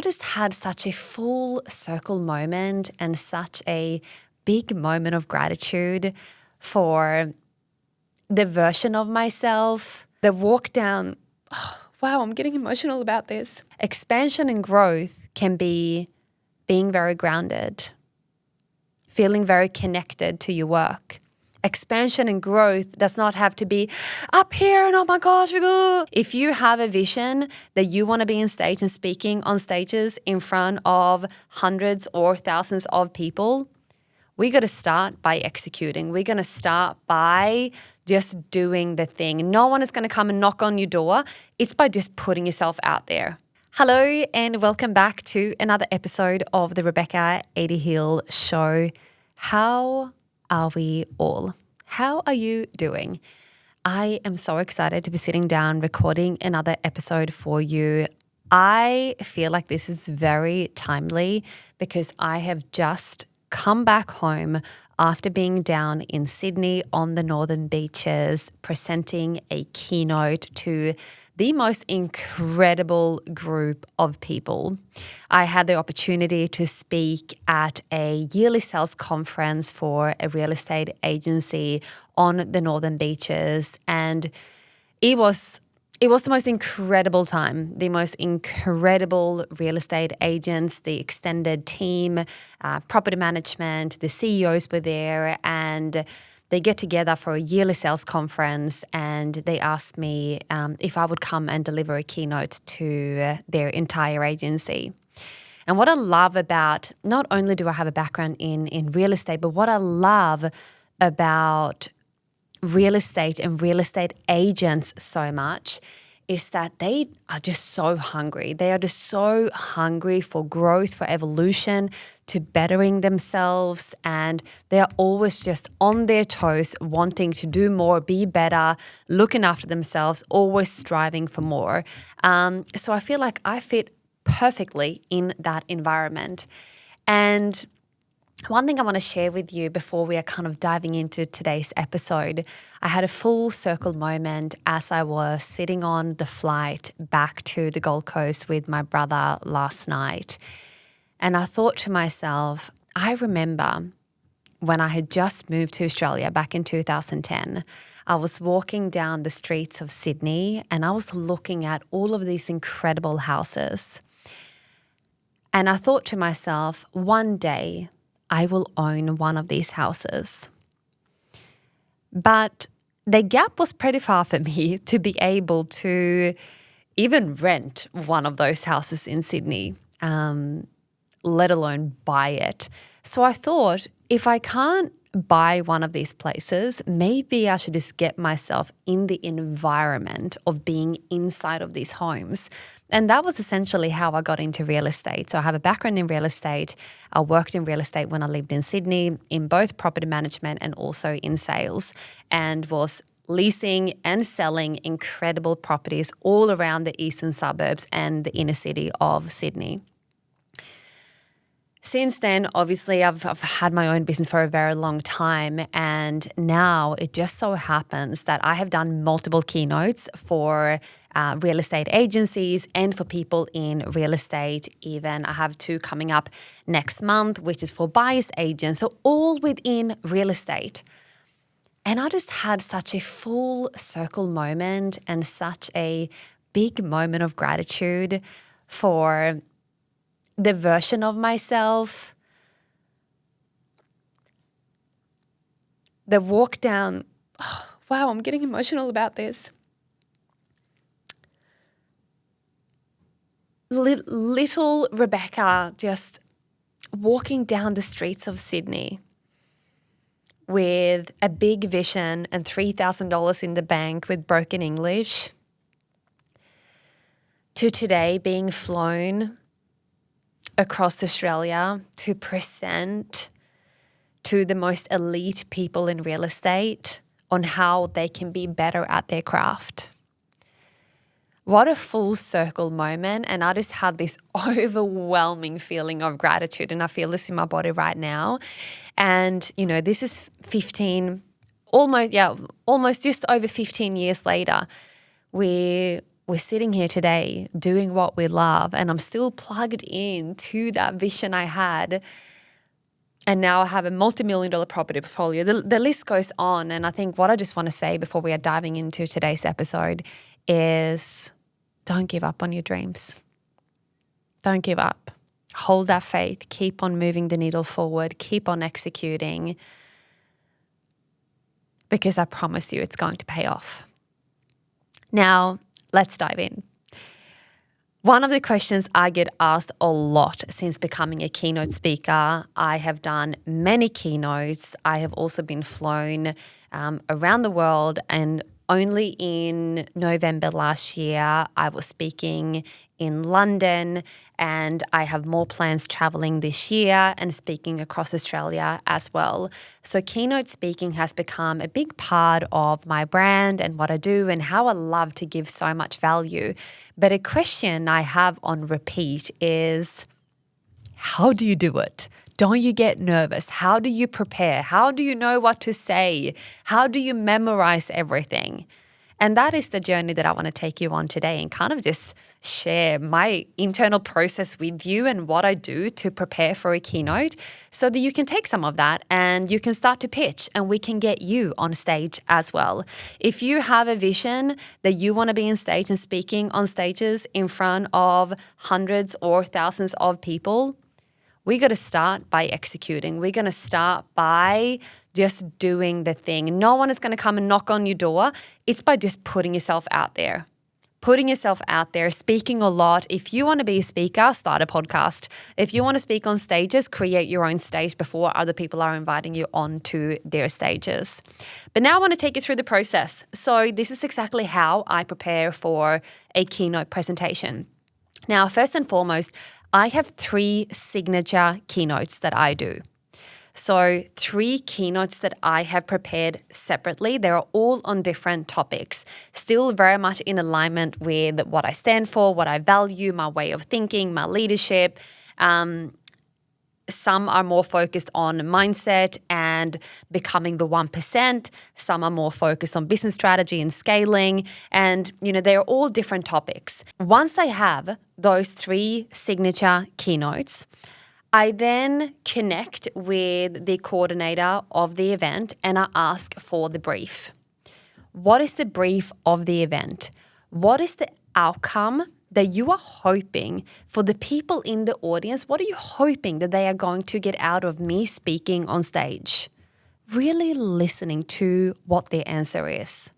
I just had such a full circle moment and such a big moment of gratitude for the version of myself, the walk down. Wow, I'm getting emotional about this. Expansion and growth can be being very grounded, feeling very connected to your work. Expansion and growth does not have to be up here and oh my gosh, if you have a vision that you want to be on stage and speaking on stages in front of hundreds or thousands of people, we got to start by executing. We're going to start by just doing the thing. No one is going to come and knock on your door. It's by just putting yourself out there. Hello and welcome back to another episode of the Rebecca Adehill Show. How are we all? How are you doing? I am so excited to be sitting down recording another episode for you. I feel like this is very timely because I have just come back home after being down in Sydney on the northern beaches, presenting a keynote to the most incredible group of people. I had the opportunity to speak at a yearly sales conference for a real estate agency on the northern beaches, and it was the most incredible time. The most incredible real estate agents, the extended team, property management, the CEOs were there, and they get together for a yearly sales conference, and they asked me if I would come and deliver a keynote to their entire agency. And what I love about, not only do I have a background in real estate, but what I love about real estate and real estate agents so much is that they are just so hungry. They are just so hungry for growth, for evolution, to bettering themselves, and they are always just on their toes, wanting to do more, be better, looking after themselves, always striving for more. So I feel like I fit perfectly in that environment. And one thing I want to share with you before we are kind of diving into today's episode, I had a full circle moment as I was sitting on the flight back to the Gold Coast with my brother last night. And I thought to myself, I remember when I had just moved to Australia back in 2010, I was walking down the streets of Sydney and I was looking at all of these incredible houses. And I thought to myself, one day I will own one of these houses. But the gap was pretty far for me to be able to even rent one of those houses in Sydney, let alone buy it. So I thought, if I can't buy one of these places, maybe I should just get myself in the environment of being inside of these homes. And that was essentially how I got into real estate. So I have a background in real estate. I worked in real estate when I lived in Sydney, in both property management and also in sales, and was leasing and selling incredible properties all around the eastern suburbs and the inner city of Sydney. Since then, obviously, I've had my own business for a very long time, and now it just so happens that I have done multiple keynotes for real estate agencies and for people in real estate. Even I have 2 coming up next month, which is for buyers agents, so all within real estate. And I just had such a full circle moment and such a big moment of gratitude for the version of myself, the walk down. Wow, I'm getting emotional about this. Little Rebecca just walking down the streets of Sydney with a big vision and $3,000 in the bank with broken English, to today being flown across Australia to present to the most elite people in real estate on how they can be better at their craft. What a full circle moment. And I just had this overwhelming feeling of gratitude. And I feel this in my body right now. And, you know, this is almost just over 15 years later. We're we're sitting here today doing what we love, and I'm still plugged in to that vision I had. And now I have a multi-million-dollar property portfolio. The list goes on. And I think what I just want to say before we are diving into today's episode is don't give up on your dreams. Don't give up. Hold that faith. Keep on moving the needle forward. Keep on executing. Because I promise you it's going to pay off. Now, let's dive in. One of the questions I get asked a lot since becoming a keynote speaker, I have done many keynotes. I have also been flown around the world, and only in November last year, I was speaking in London, and I have more plans traveling this year and speaking across Australia as well. So keynote speaking has become a big part of my brand and what I do and how I love to give so much value. But a question I have on repeat is, how do you do it? Don't you get nervous? How do you prepare? How do you know what to say? How do you memorize everything? And that is the journey that I want to take you on today and kind of just share my internal process with you and what I do to prepare for a keynote so that you can take some of that and you can start to pitch and we can get you on stage as well. If you have a vision that you want to be on stage and speaking on stages in front of hundreds or thousands of people, we got to start by executing. We're going to start by just doing the thing. No one is going to come and knock on your door. It's by just putting yourself out there. Putting yourself out there, speaking a lot. If you want to be a speaker, start a podcast. If you want to speak on stages, create your own stage before other people are inviting you onto their stages. But now I want to take you through the process. So this is exactly how I prepare for a keynote presentation. Now, first and foremost, I have 3 signature keynotes that I do. So 3 keynotes that I have prepared separately. They're all on different topics, still very much in alignment with what I stand for, what I value, my way of thinking, my leadership. Some are more focused on mindset and becoming the 1%. Some are more focused on business strategy and scaling. And, they're all different topics. Once I have those 3 signature keynotes, I then connect with the coordinator of the event and I ask for the brief. What is the brief of the event? What is the outcome that you are hoping for the people in the audience? What are you hoping that they are going to get out of me speaking on stage? Really listening to what their answer is.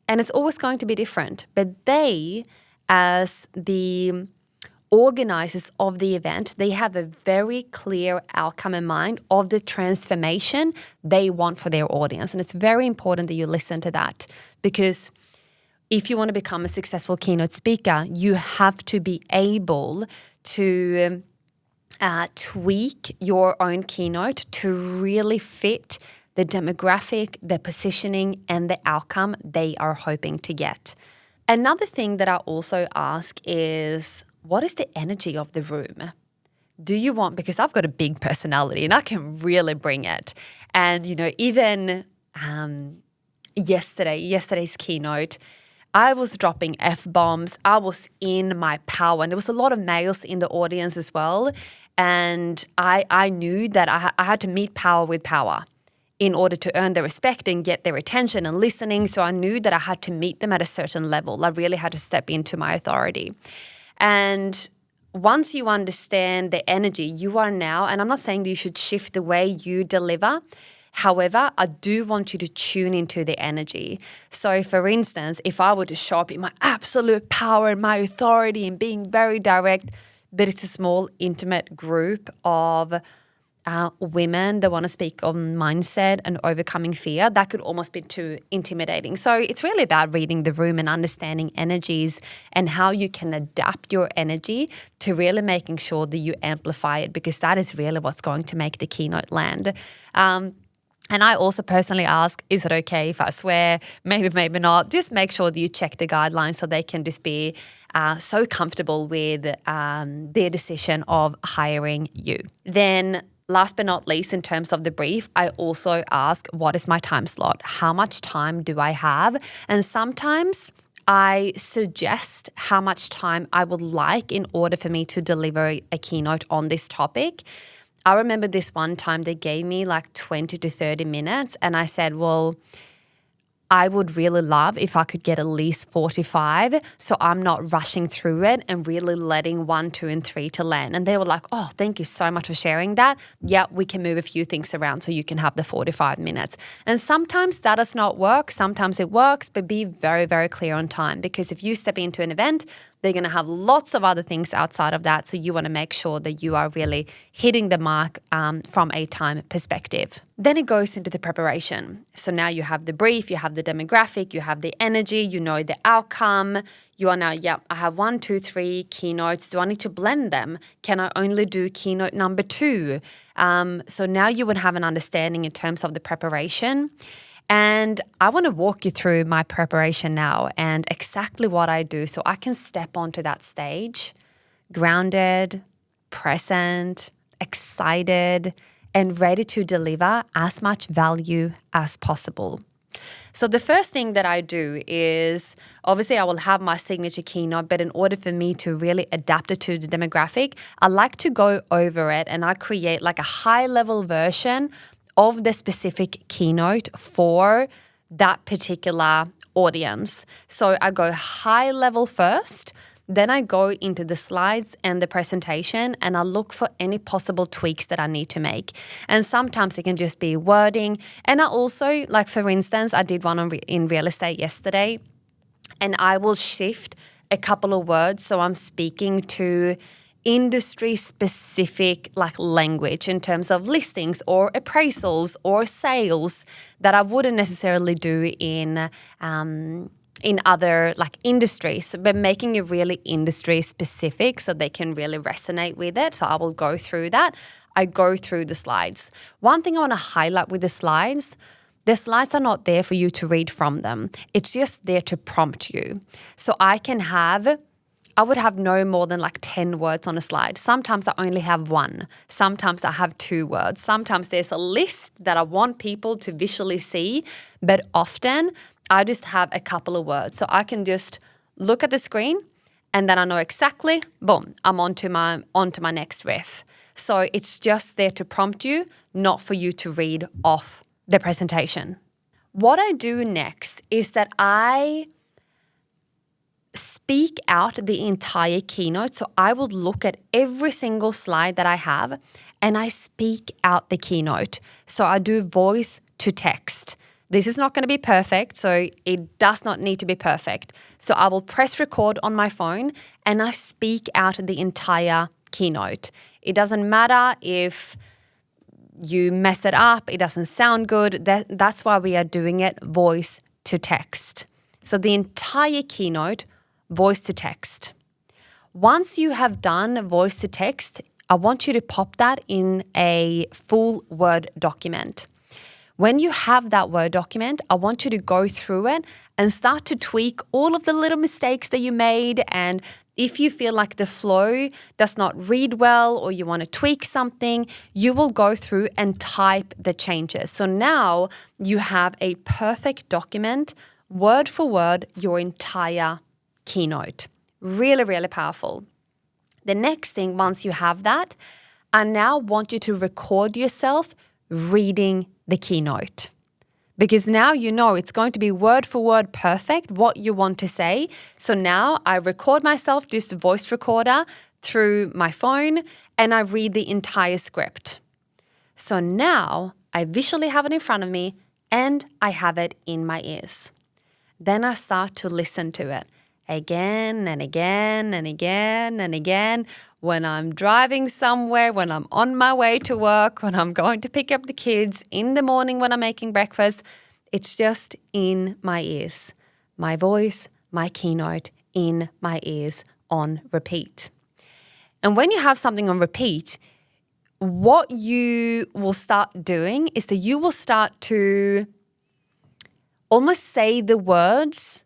And it's always going to be different. But they, as the organizers of the event, they have a very clear outcome in mind of the transformation they want for their audience. And it's very important that you listen to that, because if you want to become a successful keynote speaker, you have to be able to tweak your own keynote to really fit the demographic, the positioning, and the outcome they are hoping to get. Another thing that I also ask is, what is the energy of the room? Do you want, because I've got a big personality and I can really bring it. And, even yesterday's keynote, I was dropping F-bombs. I was in my power. And there was a lot of males in the audience as well. And I knew that I had to meet power with power in order to earn their respect and get their attention and listening. So I knew that I had to meet them at a certain level. I really had to step into my authority. And once you understand the energy, you are now, and I'm not saying that you should shift the way you deliver. However, I do want you to tune into the energy. So for instance, if I were to show up in my absolute power and my authority and being very direct, but it's a small, intimate group of women that want to speak on mindset and overcoming fear, that could almost be too intimidating. So it's really about reading the room and understanding energies and how you can adapt your energy to really making sure that you amplify it, because that is really what's going to make the keynote land. And I also personally ask, is it okay if I swear? Maybe, maybe not. Just make sure that you check the guidelines so they can just be so comfortable with their decision of hiring you. Then last but not least, in terms of the brief, I also ask, what is my time slot? How much time do I have? And sometimes I suggest how much time I would like in order for me to deliver a keynote on this topic. I remember this one time they gave me like 20 to 30 minutes and I said, well, I would really love if I could get at least 45 so I'm not rushing through it and really letting 1, 2, and 3 to land. And they were like, oh, thank you so much for sharing that. Yeah, we can move a few things around so you can have the 45 minutes. And sometimes that does not work. Sometimes it works, but be very, very clear on time because if you step into an event, they're going to have lots of other things outside of that. So you want to make sure that you are really hitting the mark from a time perspective. Then it goes into the preparation. So now you have the brief, you have the demographic, you have the energy, you know the outcome. You are now, I have 1, 2, 3 keynotes. Do I need to blend them? Can I only do keynote number 2? So now you would have an understanding in terms of the preparation. And I want to walk you through my preparation now and exactly what I do so I can step onto that stage grounded, present, excited, and ready to deliver as much value as possible. So the first thing that I do is, obviously I will have my signature keynote, but in order for me to really adapt it to the demographic, I like to go over it and I create like a high-level version of the specific keynote for that particular audience. So I go high level first, then I go into the slides and the presentation and I look for any possible tweaks that I need to make. And sometimes it can just be wording. And I also, like for instance, I did one in real estate yesterday and I will shift a couple of words. So I'm speaking to industry-specific like language in terms of listings or appraisals or sales that I wouldn't necessarily do in other like industries, but making it really industry-specific so they can really resonate with it. So I will go through that. I go through the slides. One thing I want to highlight with the slides are not there for you to read from them. It's just there to prompt you. So I would have no more than like 10 words on a slide. Sometimes I only have 1. Sometimes I have 2 words. Sometimes there's a list that I want people to visually see, but often I just have a couple of words. So I can just look at the screen and then I know exactly, boom, I'm onto my next riff. So it's just there to prompt you, not for you to read off the presentation. What I do next is that I speak out the entire keynote. So I would look at every single slide that I have and I speak out the keynote. So I do voice to text. This is not going to be perfect, so it does not need to be perfect. So I will press record on my phone and I speak out the entire keynote. It doesn't matter if you mess it up, it doesn't sound good. That's why we are doing it voice to text. So the entire keynote, voice to text. Once you have done voice to text, I want you to pop that in a full Word document. When you have that Word document, I want you to go through it and start to tweak all of the little mistakes that you made. And if you feel like the flow does not read well or you want to tweak something, you will go through and type the changes. So now you have a perfect document, word for word, your entire keynote. Really, really powerful. The next thing, once you have that, I now want you to record yourself reading the keynote. Because now you know it's going to be word for word perfect what you want to say. So now I record myself, just a voice recorder through my phone, and I read the entire script. So now I visually have it in front of me and I have it in my ears. Then I start to listen to it again and again and again and again. When I'm driving somewhere, when I'm on my way to work, when I'm going to pick up the kids, in the morning when I'm making breakfast, it's just in my ears. My voice, my keynote in my ears on repeat. And when you have something on repeat, what you will start doing is that you will start to almost say the words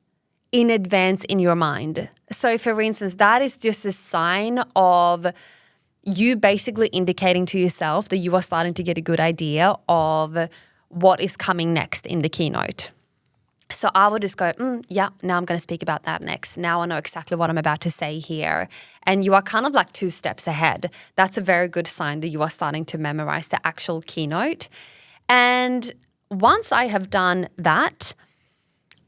in advance in your mind. So for instance, that is just a sign of you basically indicating to yourself that you are starting to get a good idea of what is coming next in the keynote. So I would just go, yeah, now I'm going to speak about that next. Now I know exactly what I'm about to say here. And you are kind of like 2 steps ahead. That's a very good sign that you are starting to memorize the actual keynote. And once I have done that,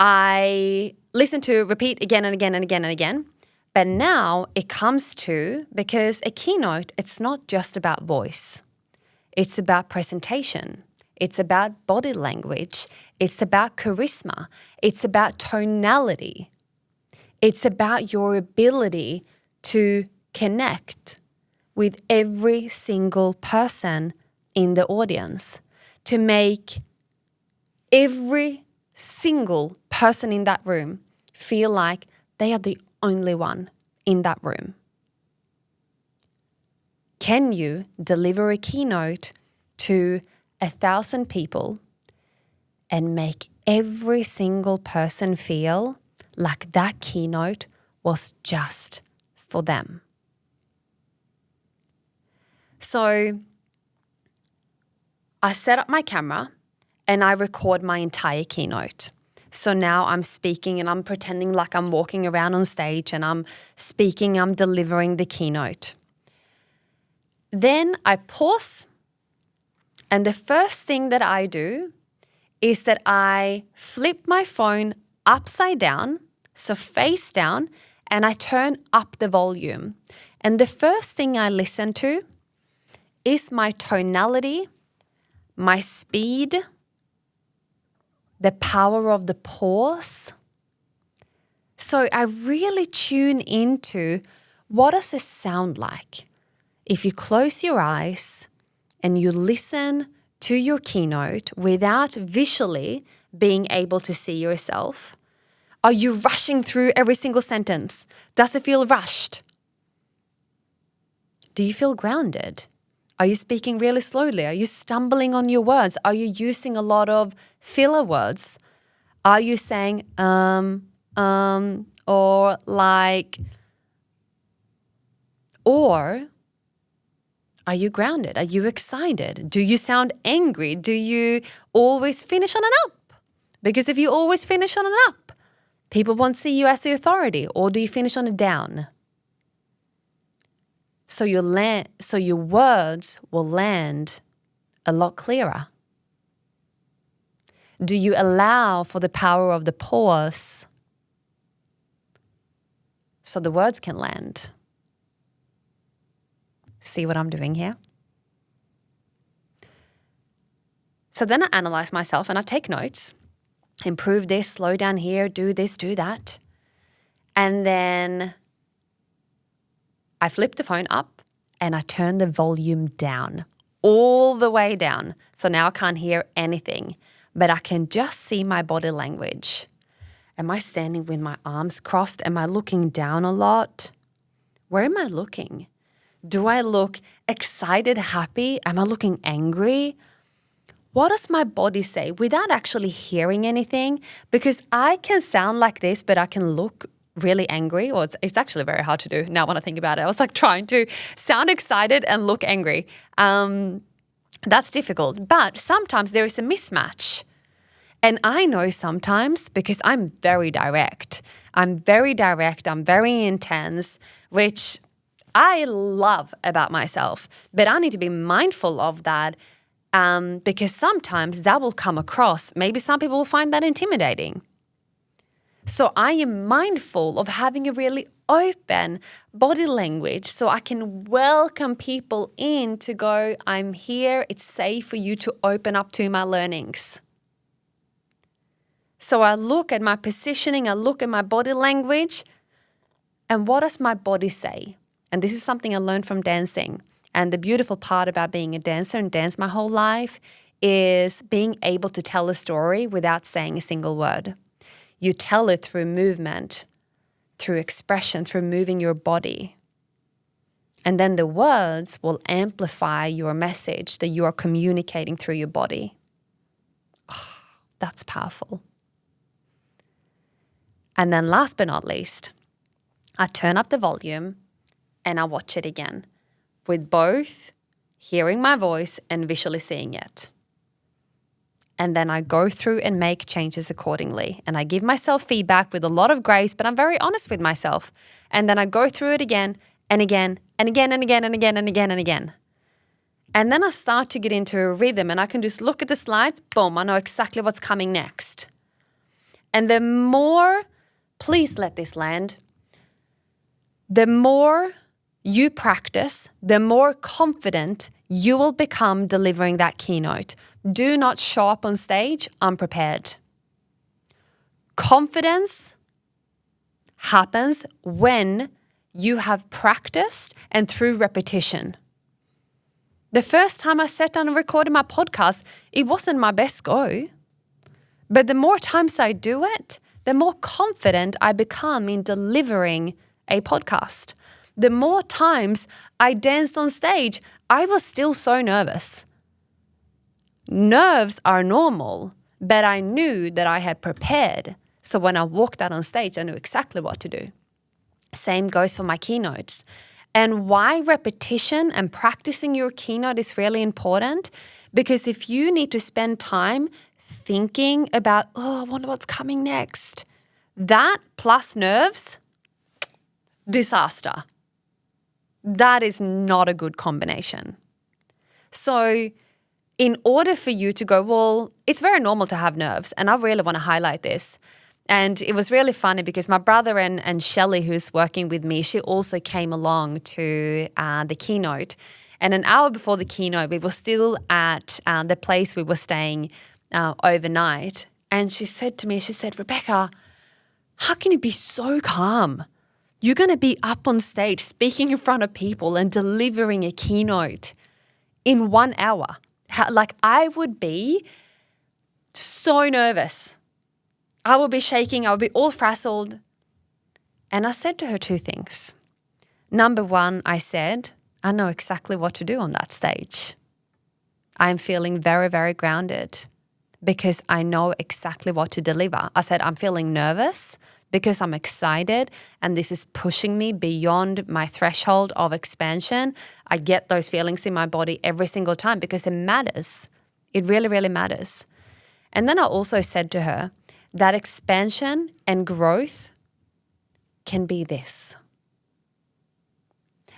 I listen to repeat again and again and again and again. But now it comes to, because a keynote, it's not just about voice. It's about presentation. It's about body language. It's about charisma. It's about tonality. It's about your ability to connect with every single person in the audience, to make every single person in that room feel like they are the only one in that room. Can you deliver a keynote to 1,000 people and make every single person feel like that keynote was just for them? So I set up my camera and I record my entire keynote. So now I'm speaking and I'm pretending like I'm walking around on stage and I'm speaking, I'm delivering the keynote. Then I pause, and the first thing that I do is that I flip my phone upside down, so face down, and I turn up the volume. And the first thing I listen to is my tonality, my speed, the power of the pause. So I really tune into what does this sound like? If you close your eyes and you listen to your keynote without visually being able to see yourself, are you rushing through every single sentence? Does it feel rushed? Do you feel grounded? Are you speaking really slowly? Are you stumbling on your words? Are you using a lot of filler words? Are you saying, or like, or are you grounded? Are you excited? Do you sound angry? Do you always finish on an up? Because if you always finish on an up, people won't see you as the authority. Or do you finish on a down? So your words will land a lot clearer. Do you allow for the power of the pause so the words can land? See what I'm doing here? So then I analyze myself and I take notes. Improve this, slow down here, do this, do that. And then I flip the phone up and I turn the volume down, all the way down. So now I can't hear anything, but I can just see my body language. Am I standing with my arms crossed? Am I looking down a lot? Where am I looking? Do I look excited, happy? Am I looking angry? What does my body say without actually hearing anything? Because I can sound like this, but I can look really angry. Well, it's actually very hard to do now when I think about it. I was like trying to sound excited and look angry. That's difficult. But sometimes there is a mismatch. And I know sometimes because I'm very direct. I'm very intense, which I love about myself. But I need to be mindful of that because sometimes that will come across. Maybe some people will find that intimidating. So I am mindful of having a really open body language so I can welcome people in to go, I'm here, it's safe for you to open up to my learnings. So I look at my positioning, I look at my body language, and what does my body say? And this is something I learned from dancing. And the beautiful part about being a dancer and dance my whole life is being able to tell a story without saying a single word. You tell it through movement, through expression, through moving your body. And then the words will amplify your message that you are communicating through your body. Oh, that's powerful. And then last but not least, I turn up the volume and I watch it again with both hearing my voice and visually seeing it. And then I go through and make changes accordingly. And I give myself feedback with a lot of grace, but I'm very honest with myself. And then I go through it again and again and again and again and again and again and again. And then I start to get into a rhythm and I can just look at the slides, boom, I know exactly what's coming next. And the more, please let this land, the more you practice, the more confident you will become delivering that keynote. Do not show up on stage unprepared. Confidence happens when you have practiced and through repetition. The first time I sat down and recorded my podcast, it wasn't my best go. But the more times I do it, the more confident I become in delivering a podcast. The more times I danced on stage, I was still so nervous. Nerves are normal, but I knew that I had prepared. So when I walked out on stage, I knew exactly what to do. Same goes for my keynotes. And why repetition and practicing your keynote is really important, because if you need to spend time thinking about, I wonder what's coming next, that plus nerves, disaster. That is not a good combination. So in order for you to go, well, it's very normal to have nerves, and I really want to highlight this. And it was really funny because my brother and Shelley, who's working with me, she also came along to the keynote. And an hour before the keynote, we were still at the place we were staying overnight. And she said to me, Rebecca, how can you be so calm? You're going to be up on stage speaking in front of people and delivering a keynote in 1 hour. I would be so nervous. I would be shaking. I would be all frazzled. And I said to her 2 things. Number 1, I said, I know exactly what to do on that stage. I'm feeling very, very grounded because I know exactly what to deliver. I said, I'm feeling nervous because I'm excited and this is pushing me beyond my threshold of expansion. I get those feelings in my body every single time because it matters. It really, really matters. And then I also said to her that expansion and growth can be this.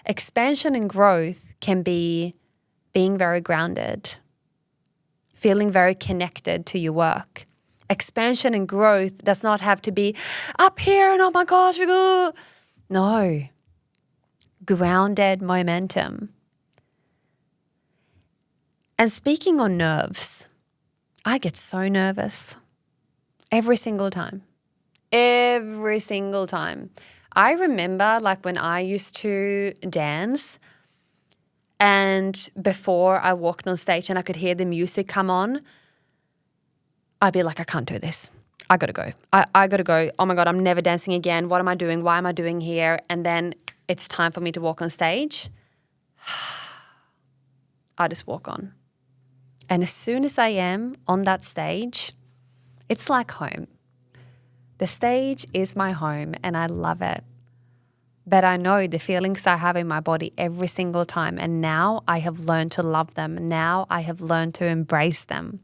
Expansion and growth can be being very grounded, feeling very connected to your work. Expansion and growth does not have to be up here and oh my gosh, we go. No. Grounded momentum. And speaking on nerves, I get so nervous every single time. Every single time. I remember when I used to dance and before I walked on stage and I could hear the music come on, I'd be like, I can't do this. I got to go. I got to go. Oh my God, I'm never dancing again. What am I doing? Why am I doing here? And then it's time for me to walk on stage. I just walk on. And as soon as I am on that stage, it's like home. The stage is my home and I love it. But I know the feelings I have in my body every single time. And now I have learned to love them. Now I have learned to embrace them.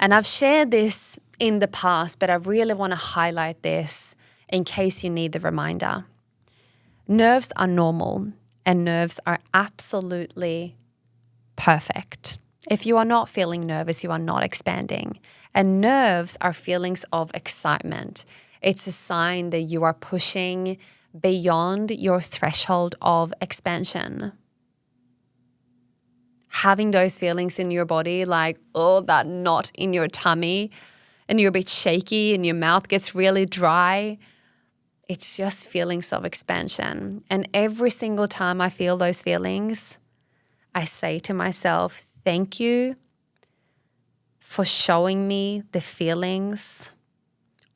And I've shared this in the past, but I really want to highlight this in case you need the reminder. Nerves are normal and nerves are absolutely perfect. If you are not feeling nervous, you are not expanding. And nerves are feelings of excitement. It's a sign that you are pushing beyond your threshold of expansion. Having those feelings in your body, that knot in your tummy, and you're a bit shaky and your mouth gets really dry, it's just feelings of expansion. And every single time I feel those feelings, I say to myself, thank you for showing me the feelings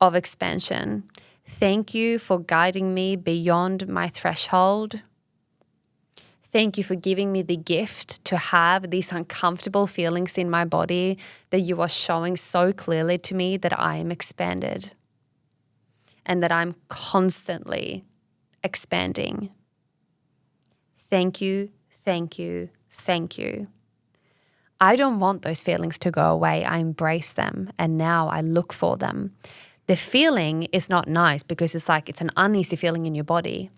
of expansion. Thank you for guiding me beyond my threshold. Thank you for giving me the gift to have these uncomfortable feelings in my body that you are showing so clearly to me that I am expanded and that I'm constantly expanding. Thank you, thank you, thank you. I don't want those feelings to go away. I embrace them and now I look for them. The feeling is not nice because it's an uneasy feeling in your body.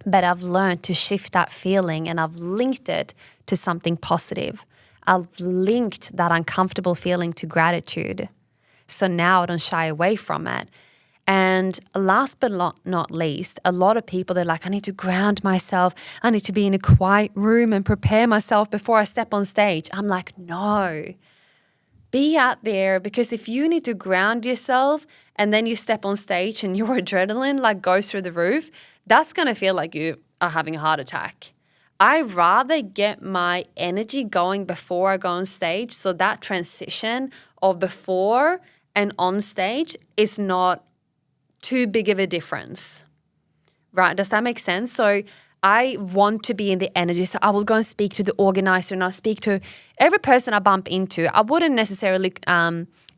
But I've learned to shift that feeling and I've linked it to something positive. I've linked that uncomfortable feeling to gratitude. So now I don't shy away from it. And last but not least, a lot of people, they're like, I need to ground myself. I need to be in a quiet room and prepare myself before I step on stage. I'm like, no. Be out there, because if you need to ground yourself and then you step on stage and your adrenaline goes through the roof, that's going to feel like you are having a heart attack. I rather get my energy going before I go on stage, so that transition of before and on stage is not too big of a difference, right? Does that make sense? So I want to be in the energy. So I will go and speak to the organizer and I'll speak to every person I bump into. I wouldn't necessarily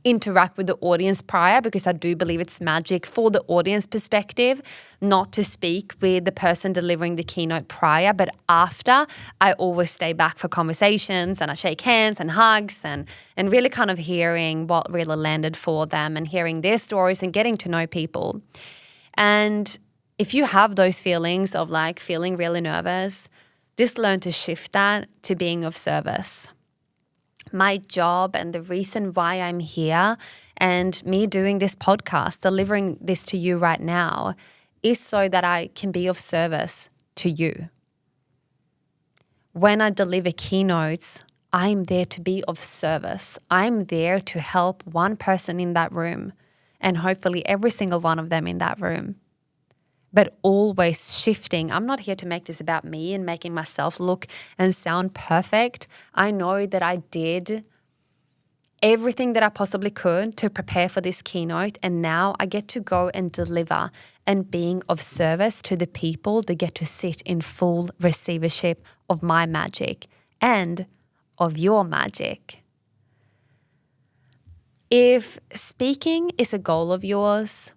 interact with the audience prior, because I do believe it's magic for the audience perspective not to speak with the person delivering the keynote prior. But after, I always stay back for conversations and I shake hands and hugs and really kind of hearing what really landed for them and hearing their stories and getting to know people. And if you have those feelings of feeling really nervous, just learn to shift that to being of service. My job and the reason why I'm here and me doing this podcast, delivering this to you right now, is so that I can be of service to you. When I deliver keynotes, I'm there to be of service. I'm there to help one person in that room and hopefully every single one of them in that room. But always shifting. I'm not here to make this about me and making myself look and sound perfect. I know that I did everything that I possibly could to prepare for this keynote, and now I get to go and deliver and being of service to the people that get to sit in full receivership of my magic and of your magic. If speaking is a goal of yours,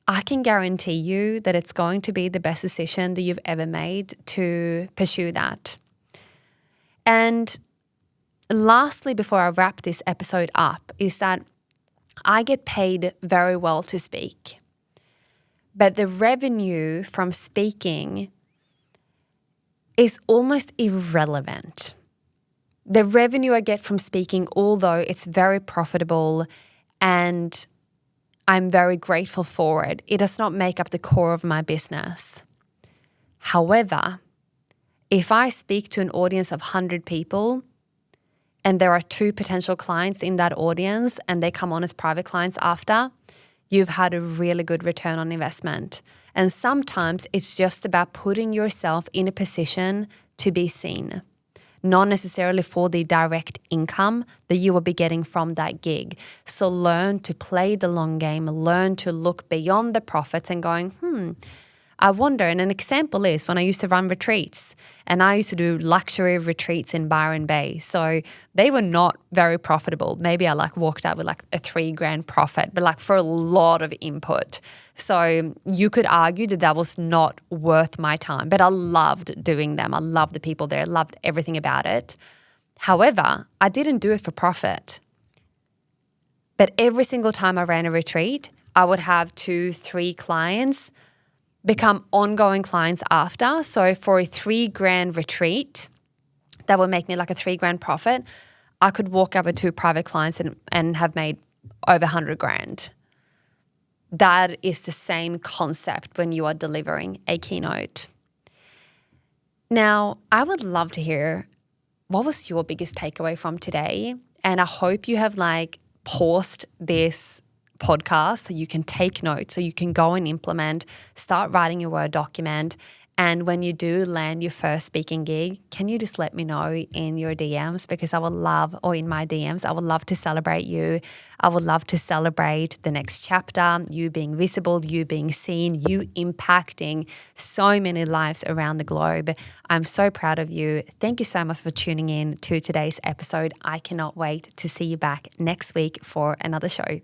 I can guarantee you that it's going to be the best decision that you've ever made to pursue that. And lastly, before I wrap this episode up, is that I get paid very well to speak. But the revenue from speaking is almost irrelevant. The revenue I get from speaking, although it's very profitable and I'm very grateful for it, it does not make up the core of my business. However, if I speak to an audience of 100 people and there are 2 potential clients in that audience and they come on as private clients after, you've had a really good return on investment. And sometimes it's just about putting yourself in a position to be seen, not necessarily for the direct income that you will be getting from that gig. So learn to play the long game, learn to look beyond the profits and going, I wonder. And an example is when I used to run retreats, and I used to do luxury retreats in Byron Bay. So they were not very profitable. Maybe I walked out with a $3,000 profit, but for a lot of input. So you could argue that was not worth my time, but I loved doing them. I loved the people there, loved everything about it. However, I didn't do it for profit. But every single time I ran a retreat, I would have 2-3 clients become ongoing clients after. So for a $3,000 retreat, that would make me a $3,000 profit. I could walk up with 2 private clients and have made over $100,000. That is the same concept when you are delivering a keynote. Now, I would love to hear, what was your biggest takeaway from today? And I hope you have paused this podcast so you can take notes, so you can go and implement, start writing your Word document. And when you do land your first speaking gig, can you just let me know in your DMs? Because I would love, or in my DMs, I would love to celebrate you. I would love to celebrate the next chapter, you being visible, you being seen, you impacting so many lives around the globe. I'm so proud of you. Thank you so much for tuning in to today's episode. I cannot wait to see you back next week for another show.